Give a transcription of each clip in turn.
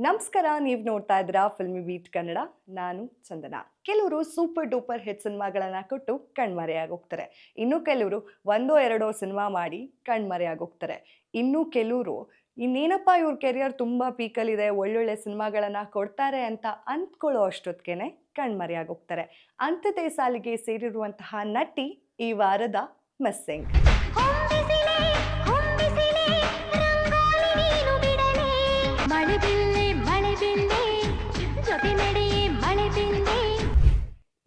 ನಮಸ್ಕಾರ, ನೀವು ನೋಡ್ತಾ ಇದ್ದೀರಾ ಫಿಲ್ಮಿ ಬೀಟ್ ಕನ್ನಡ. ನಾನು ಚಂದನ. ಕೆಲವರು ಸೂಪರ್ ಡೂಪರ್ ಹಿಟ್ ಸಿನಿಮಾಗಳನ್ನ ಕೊಟ್ಟು ಕಣ್ಮರೆಯಾಗೋಗ್ತಾರೆ. ಇನ್ನು ಕೆಲವರು ಒಂದೋ ಎರಡೋ ಸಿನಿಮಾ ಮಾಡಿ ಕಣ್ಮರೆಯಾಗೋಗ್ತಾರೆ. ಇನ್ನು ಕೆಲವರು ಇನ್ನೇನಪ್ಪ ಇವ್ರ ಕೆರಿಯರ್ ತುಂಬ ಪೀಕಲ್ಲಿದೆ, ಒಳ್ಳೊಳ್ಳೆ ಸಿನಿಮಾಗಳನ್ನ ಕೊಡ್ತಾರೆ ಅಂತ ಅಂದ್ಕೊಳ್ಳೋ ಅಷ್ಟೊತ್ತಿಗೆ ಕಣ್ಮರೆಯಾಗೋಗ್ತಾರೆ. ಅಂಥದ್ದೇ ಸಾಲಿಗೆ ಸೇರಿರುವಂತಹ ನಟಿ ಈ ವಾರದ ಮಿಸ್ಸಿಂಗ್.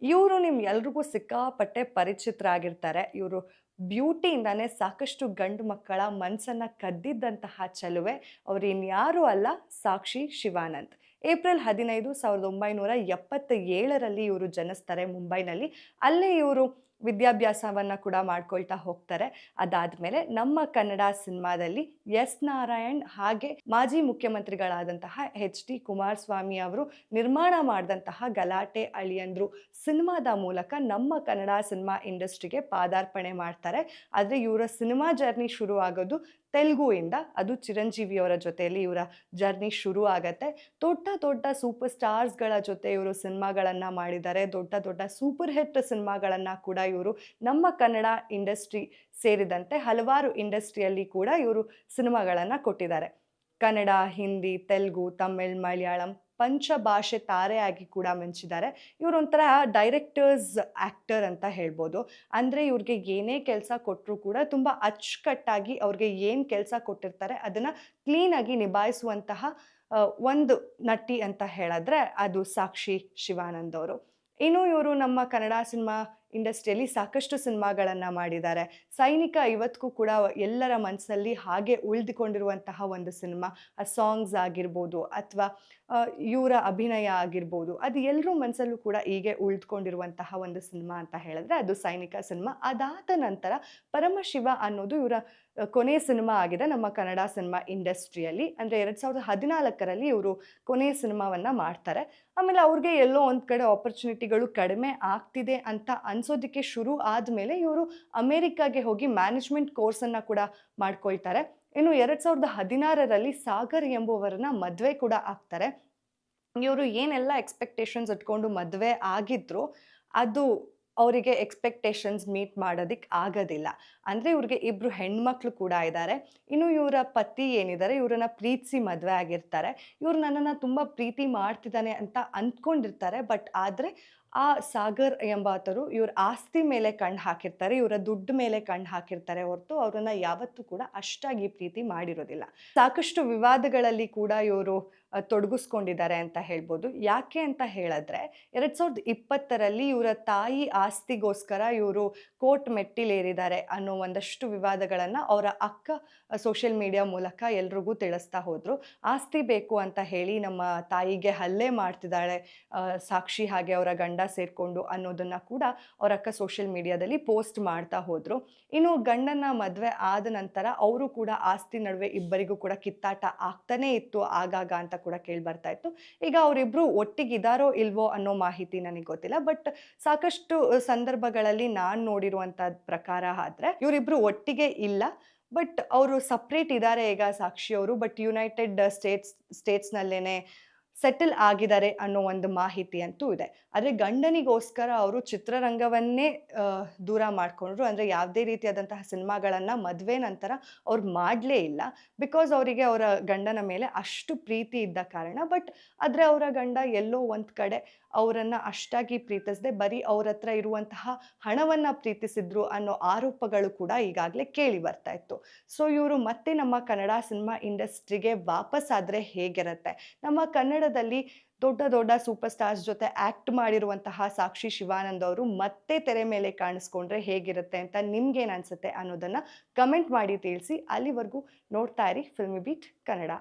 ಇವರು ನಿಮ್ಗೆಲ್ರಿಗೂ ಸಿಕ್ಕಾಪಟ್ಟೆ ಪರಿಚಿತರಾಗಿರ್ತಾರೆ. ಇವರು ಬ್ಯೂಟಿಯಿಂದಾನೇ ಸಾಕಷ್ಟು ಗಂಡು ಮಕ್ಕಳ ಮನಸ್ಸನ್ನು ಕದ್ದಿದ್ದಂತಹ ಚೆಲುವೆ ಅವರು ಇನ್ಯಾರೂ ಅಲ್ಲ, ಸಾಕ್ಷಿ ಶಿವಾನಂದ್. ಏಪ್ರಿಲ್ 15, 1977ರಲ್ಲಿ ಇವರು ಜನಿಸ್ತಾರೆ ಮುಂಬೈನಲ್ಲಿ. ಅಲ್ಲೇ ಇವರು ವಿದ್ಯಾಭ್ಯಾಸವನ್ನು ಕೂಡ ಮಾಡ್ಕೊಳ್ತಾ ಹೋಗ್ತಾರೆ. ಅದಾದಮೇಲೆ ನಮ್ಮ ಕನ್ನಡ ಸಿನಿಮಾದಲ್ಲಿ ಎಸ್ ನಾರಾಯಣ್ ಹಾಗೆ ಮಾಜಿ ಮುಖ್ಯಮಂತ್ರಿಗಳಾದಂತಹ HD ಕುಮಾರಸ್ವಾಮಿ ಅವರು ನಿರ್ಮಾಣ ಮಾಡಿದಂತಹ ಗಲಾಟೆ ಅಳಿಯಂದ್ರು ಸಿನಿಮಾದ ಮೂಲಕ ನಮ್ಮ ಕನ್ನಡ ಸಿನಿಮಾ ಇಂಡಸ್ಟ್ರಿಗೆ ಪಾದಾರ್ಪಣೆ ಮಾಡ್ತಾರೆ. ಆದರೆ ಇವರ ಸಿನಿಮಾ ಜರ್ನಿ ಶುರು ಆಗೋದು ತೆಲುಗುವಿಂದ. ಅದು ಚಿರಂಜೀವಿಯವರ ಜೊತೆಯಲ್ಲಿ ಇವರ ಜರ್ನಿ ಶುರು ಆಗತ್ತೆ. ದೊಡ್ಡ ದೊಡ್ಡ ಸೂಪರ್ ಸ್ಟಾರ್ಸ್ಗಳ ಜೊತೆ ಇವರು ಸಿನಿಮಾಗಳನ್ನು ಮಾಡಿದ್ದಾರೆ. ದೊಡ್ಡ ದೊಡ್ಡ ಸೂಪರ್ ಹಿಟ್ ಸಿನಿಮಾಗಳನ್ನು ಕೂಡ ಇವರು ನಮ್ಮ ಕನ್ನಡ ಇಂಡಸ್ಟ್ರಿ ಸೇರಿದಂತೆ ಹಲವಾರು ಇಂಡಸ್ಟ್ರಿಯಲ್ಲಿ ಕೂಡ ಇವರು ಸಿನಿಮಾಗಳನ್ನು ಕೊಟ್ಟಿದ್ದಾರೆ. ಕನ್ನಡ, ಹಿಂದಿ, ತೆಲುಗು, ತಮಿಳ್, ಮಲಯಾಳಂ ಪಂಚಭಾಷೆ ತಾರೆಯಾಗಿ ಕೂಡ ಮಿಂಚಿದ್ದಾರೆ. ಇವರೊಂಥರ ಡೈರೆಕ್ಟರ್ಸ್ ಆ್ಯಕ್ಟರ್ ಅಂತ ಹೇಳ್ಬೋದು. ಅಂದರೆ ಇವ್ರಿಗೆ ಏನೇ ಕೆಲಸ ಕೊಟ್ಟರೂ ಕೂಡ ತುಂಬ ಅಚ್ಚುಕಟ್ಟಾಗಿ ಅವ್ರಿಗೆ ಏನು ಕೆಲಸ ಕೊಟ್ಟಿರ್ತಾರೆ ಅದನ್ನು ಕ್ಲೀನಾಗಿ ನಿಭಾಯಿಸುವಂತಹ ಒಂದು ನಟಿ ಅಂತ ಹೇಳಿದ್ರೆ ಅದು ಸಾಕ್ಷಿ ಶಿವಾನಂದ್ ಅವರು. ಇನ್ನು ಇವರು ನಮ್ಮ ಕನ್ನಡ ಸಿನಿಮಾ ಇಂಡಸ್ಟ್ರಿಯಲ್ಲಿ ಸಾಕಷ್ಟು ಸಿನಿಮಾಗಳನ್ನು ಮಾಡಿದ್ದಾರೆ. ಸೈನಿಕ ಇವತ್ತಿಗೂ ಕೂಡ ಎಲ್ಲರ ಮನಸ್ಸಲ್ಲಿ ಹಾಗೆ ಉಳಿದುಕೊಂಡಿರುವಂತಹ ಒಂದು ಸಿನಿಮಾ. ಆ ಸಾಂಗ್ಸ್ ಆಗಿರ್ಬೋದು ಅಥವಾ ಇವರ ಅಭಿನಯ ಆಗಿರ್ಬೋದು, ಅದು ಎಲ್ಲರೂ ಮನಸ್ಸಲ್ಲೂ ಕೂಡ ಹೀಗೆ ಉಳಿದುಕೊಂಡಿರುವಂತಹ ಒಂದು ಸಿನಿಮಾ ಅಂತ ಹೇಳಿದ್ರೆ ಅದು ಸೈನಿಕ ಸಿನಿಮಾ. ಅದಾದ ನಂತರ ಪರಮಶಿವ ಅನ್ನೋದು ಇವರ ಕೊನೆಯ ಸಿನಿಮಾ ಆಗಿದೆ ನಮ್ಮ ಕನ್ನಡ ಸಿನಿಮಾ ಇಂಡಸ್ಟ್ರಿಯಲ್ಲಿ. ಅಂದರೆ 2014ರಲ್ಲಿ ಇವರು ಕೊನೆಯ ಸಿನಿಮಾವನ್ನು ಮಾಡ್ತಾರೆ. ಆಮೇಲೆ ಅವ್ರಿಗೆ ಎಲ್ಲೋ ಒಂದು ಕಡೆ ಆಪರ್ಚುನಿಟಿಗಳು ಕಡಿಮೆ ಆಗ್ತಿದೆ ಅಂತ ಅನ್ಸೋದಕ್ಕೆ ಶುರು ಆದಮೇಲೆ ಇವರು ಅಮೇರಿಕಾಗೆ ಹೋಗಿ ಮ್ಯಾನೇಜ್ಮೆಂಟ್ ಕೋರ್ಸನ್ನು ಕೂಡ ಮಾಡ್ಕೊಳ್ತಾರೆ. ಇನ್ನು 2016ರಲ್ಲಿ ಸಾಗರ್ ಎಂಬುವರನ್ನ ಮದುವೆ ಕೂಡ ಆಗ್ತಾರೆ. ಇವರು ಏನೆಲ್ಲ ಎಕ್ಸ್ಪೆಕ್ಟೇಷನ್ಸ್ ಇಟ್ಕೊಂಡು ಮದುವೆ ಆಗಿದ್ರು ಅದು ಅವರಿಗೆ ಎಕ್ಸ್ಪೆಕ್ಟೇಷನ್ಸ್ ಮೀಟ್ ಮಾಡೋದಕ್ಕೆ ಆಗೋದಿಲ್ಲ. ಅಂದರೆ ಇವ್ರಿಗೆ ಇಬ್ಬರು ಹೆಣ್ಮಕ್ಳು ಕೂಡ ಇದ್ದಾರೆ. ಇನ್ನು ಇವರ ಪತಿ ಏನಿದ್ದಾರೆ ಇವರನ್ನ ಪ್ರೀತಿಸಿ ಮದುವೆ ಆಗಿರ್ತಾರೆ. ಇವರು ನನ್ನನ್ನು ತುಂಬ ಪ್ರೀತಿ ಮಾಡ್ತಿದ್ದಾನೆ ಅಂತ ಅಂದ್ಕೊಂಡಿರ್ತಾರೆ. ಬಟ್ ಆದರೆ ಆ ಸಾಗರ್ ಎಂಬಾತರು ಇವ್ರ ಆಸ್ತಿ ಮೇಲೆ ಕಣ್ಣು ಹಾಕಿರ್ತಾರೆ, ಇವರ ದುಡ್ಡು ಮೇಲೆ ಕಣ್ಣು ಹಾಕಿರ್ತಾರೆ ಹೊರತು ಅವರನ್ನು ಯಾವತ್ತೂ ಕೂಡ ಅಷ್ಟಾಗಿ ಪ್ರೀತಿ ಮಾಡಿರೋದಿಲ್ಲ. ಸಾಕಷ್ಟು ವಿವಾದಗಳಲ್ಲಿ ಕೂಡ ಇವರು ತೊಡಗಿಸ್ಕೊಂಡಿದ್ದಾರೆ ಅಂತ ಹೇಳ್ಬೋದು. ಯಾಕೆ ಅಂತ ಹೇಳಿದ್ರೆ 2020ರಲ್ಲಿ ಇವರ ತಾಯಿ ಆಸ್ತಿಗೋಸ್ಕರ ಇವರು ಕೋರ್ಟ್ ಮೆಟ್ಟಿಲೇರಿದ್ದಾರೆ ಅನ್ನೋ ಒಂದಷ್ಟು ವಿವಾದಗಳನ್ನು ಅವರ ಅಕ್ಕ ಸೋಷಿಯಲ್ ಮೀಡಿಯಾ ಮೂಲಕ ಎಲ್ರಿಗೂ ತಿಳಿಸ್ತಾ ಹೋದರು. ಆಸ್ತಿ ಬೇಕು ಅಂತ ಹೇಳಿ ನಮ್ಮ ತಾಯಿಗೆ ಹಲ್ಲೆ ಮಾಡ್ತಿದ್ದಾಳೆ ಸಾಕ್ಷಿ ಹಾಗೆ ಅವರ ಗಂಡ ಸೇರಿಕೊಂಡು ಅನ್ನೋದನ್ನು ಕೂಡ ಅವರ ಅಕ್ಕ ಸೋಷಿಯಲ್ ಮೀಡಿಯಾದಲ್ಲಿ ಪೋಸ್ಟ್ ಮಾಡ್ತಾ ಹೋದರು. ಇನ್ನು ಗಂಡನ ಮದುವೆ ಆದ ನಂತರ ಅವರು ಕೂಡ ಆಸ್ತಿ ನಡುವೆ ಇಬ್ಬರಿಗೂ ಕೂಡ ಕಿತ್ತಾಟ ಆಗ್ತಾನೇ ಇತ್ತು ಆಗಾಗ ಅಂತ ಕೂಡ ಕೇಳಿ ಬರ್ತಾ ಇತ್ತು. ಈಗ ಅವರಿಬ್ರು ಒಟ್ಟಿಗಿದಾರೋ ಇಲ್ವೋ ಅನ್ನೋ ಮಾಹಿತಿ ನನಗೆ ಗೊತ್ತಿಲ್ಲ. ಬಟ್ ಸಾಕಷ್ಟು ಸಂದರ್ಭಗಳಲ್ಲಿ ನಾನು ನೋಡಿರುವಂಥ ಪ್ರಕಾರ ಆದ್ರೆ ಇವರಿಬ್ರು ಒಟ್ಟಿಗೆ ಇಲ್ಲ, ಬಟ್ ಅವರು ಸಪ್ರೇಟ್ ಇದ್ದಾರೆ ಈಗ ಸಾಕ್ಷಿಯವರು. ಬಟ್ ಯುನೈಟೆಡ್ ಸ್ಟೇಟ್ಸ್ನಲ್ಲೇನೆ ಸೆಟಲ್ ಆಗಿದ್ದಾರೆ ಅನ್ನೋ ಒಂದು ಮಾಹಿತಿ ಅಂತೂ ಇದೆ. ಆದರೆ ಗಂಡನಿಗೋಸ್ಕರ ಅವರು ಚಿತ್ರರಂಗವನ್ನೇ ದೂರ ಮಾಡಿಕೊಂಡ್ರು. ಅಂದರೆ ಯಾವುದೇ ರೀತಿಯಾದಂತಹ ಸಿನಿಮಾಗಳನ್ನು ಮದುವೆ ನಂತರ ಅವ್ರು ಮಾಡಲೇ ಇಲ್ಲ. ಬಿಕಾಸ್ ಅವರಿಗೆ ಅವರ ಗಂಡನ ಮೇಲೆ ಅಷ್ಟು ಪ್ರೀತಿ ಇದ್ದ ಕಾರಣ. ಬಟ್ ಆದರೆ ಅವರ ಗಂಡ ಎಲ್ಲೋ ಒಂದು ಕಡೆ ಅವರನ್ನು ಅಷ್ಟಾಗಿ ಪ್ರೀತಿಸದೆ ಬರೀ ಅವ್ರ ಹತ್ರ ಇರುವಂತಹ ಹಣವನ್ನು ಪ್ರೀತಿಸಿದ್ರು ಅನ್ನೋ ಆರೋಪಗಳು ಕೂಡ ಈಗಾಗಲೇ ಕೇಳಿ ಬರ್ತಾ ಇತ್ತು. ಸೊ ಇವರು ಮತ್ತೆ ನಮ್ಮ ಕನ್ನಡ ಸಿನಿಮಾ ಇಂಡಸ್ಟ್ರಿಗೆ ವಾಪಸ್ ಆದರೆ ಹೇಗಿರುತ್ತೆ? ನಮ್ಮ ಕನ್ನಡದಲ್ಲಿ ದೊಡ್ಡ ದೊಡ್ಡ ಸೂಪರ್ ಸ್ಟಾರ್ಸ್ ಜೊತೆ ಆ್ಯಕ್ಟ್ ಮಾಡಿರುವಂತಹ ಸಾಕ್ಷಿ ಶಿವಾನಂದ್ ಅವರು ಮತ್ತೆ ತೆರೆ ಮೇಲೆ ಕಾಣಿಸ್ಕೊಂಡ್ರೆ ಹೇಗಿರುತ್ತೆ ಅಂತ ನಿಮ್ಗೇನು ಅನಿಸುತ್ತೆ ಅನ್ನೋದನ್ನು ಕಮೆಂಟ್ ಮಾಡಿ ತಿಳಿಸಿ. ಅಲ್ಲಿವರೆಗೂ ನೋಡ್ತಾ ಇರಿ ಫಿಲ್ಮಿ ಬೀಟ್ ಕನ್ನಡ.